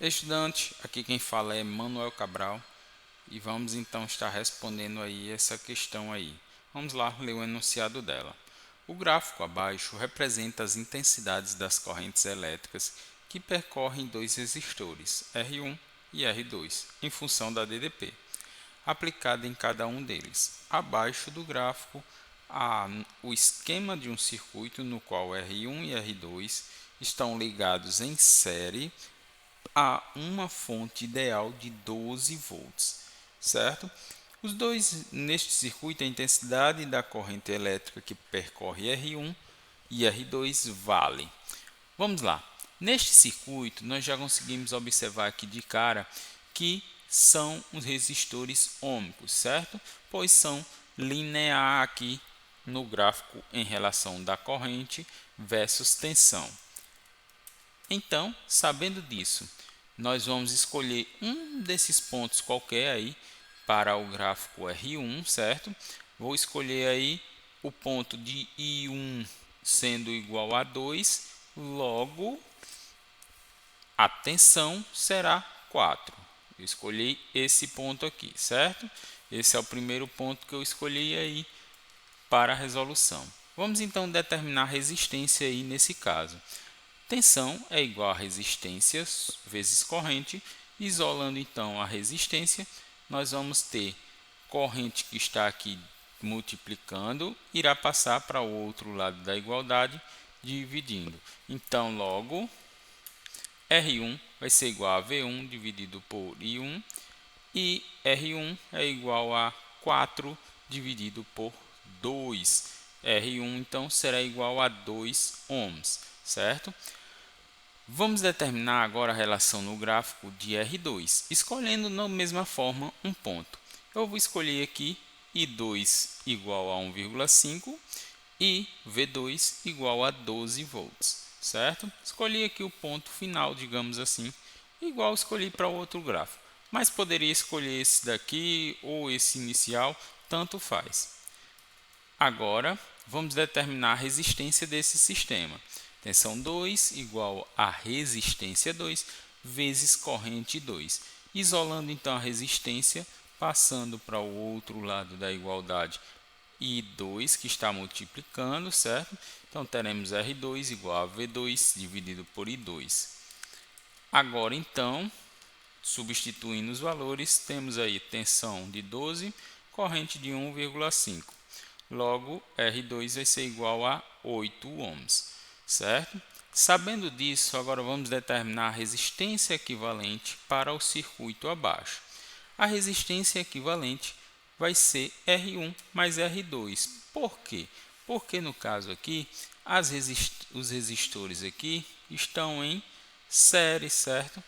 Estudante, aqui quem fala é Manuel Cabral e vamos então estar respondendo aí essa questão aí. Vamos lá ler o enunciado dela. O gráfico abaixo representa as intensidades das correntes elétricas que percorrem dois resistores, R1 e R2, em função da DDP, aplicada em cada um deles. Abaixo do gráfico há o esquema de um circuito no qual R1 e R2 estão ligados em série a uma fonte ideal de 12 volts, certo? Os dois neste circuito, a intensidade da corrente elétrica que percorre R1 e R2 vale. Vamos lá. Neste circuito, nós já conseguimos observar aqui de cara que são os resistores ôhmicos, certo? Pois são linear aqui no gráfico em relação da corrente versus tensão. Então, sabendo disso, nós vamos escolher um desses pontos qualquer aí para o gráfico R1, certo? Vou escolher aí o ponto de I1 sendo igual a 2, logo a tensão será 4. Eu escolhi esse ponto aqui, certo? Esse é o primeiro ponto que eu escolhi aí para a resolução. Vamos então determinar a resistência aí nesse caso. Tensão é igual a resistência vezes corrente. Isolando então a resistência, nós vamos ter corrente que está aqui multiplicando, irá passar para o outro lado da igualdade, dividindo. Então, logo, R1 vai ser igual a V1 dividido por I1 e R1 é igual a 4 dividido por 2. R1 então será igual a 2 ohms, certo? Vamos determinar agora a relação no gráfico de R2, escolhendo da mesma forma um ponto. Eu vou escolher aqui I2 igual a 1,5 e V2 igual a 12 volts, certo? Escolhi aqui o ponto final, digamos assim, igual escolhi para o outro gráfico, mas poderia escolher esse daqui ou esse inicial, tanto faz. Agora, vamos determinar a resistência desse sistema. Tensão 2 igual a resistência 2 vezes corrente 2. Isolando então a resistência, passando para o outro lado da igualdade, I2 que está multiplicando, certo? Então teremos R2 igual a V2 dividido por I2. Agora então, substituindo os valores, temos aí tensão de 12, corrente de 1,5. Logo, R2 vai ser igual a 8 ohms, certo? Sabendo disso, agora vamos determinar a resistência equivalente para o circuito abaixo. A resistência equivalente vai ser R1 mais R2. Por quê? Porque no caso aqui, os resistores aqui estão em série, certo?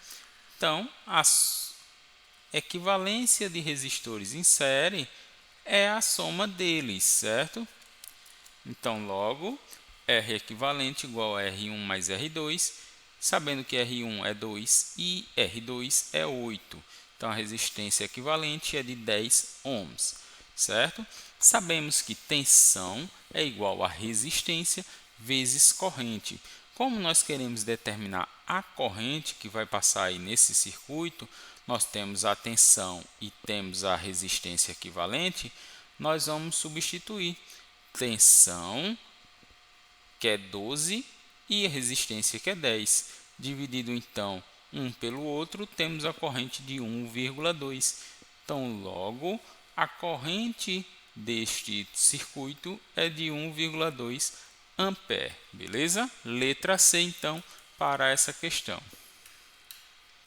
Então, a equivalência de resistores em série é a soma deles, certo? Então, logo, R equivalente igual a R1 mais R2, sabendo que R1 é 2 e R2 é 8. Então, a resistência equivalente é de 10 ohms, certo? Sabemos que tensão é igual a resistência vezes corrente. Como nós queremos determinar a corrente que vai passar aí nesse circuito, nós temos a tensão e temos a resistência equivalente, nós vamos substituir tensão, que é 12, e a resistência, que é 10. Dividido então um pelo outro, temos a corrente de 1,2. Então, logo, a corrente deste circuito é de 1,2 ampere, beleza? Letra C, então, para essa questão.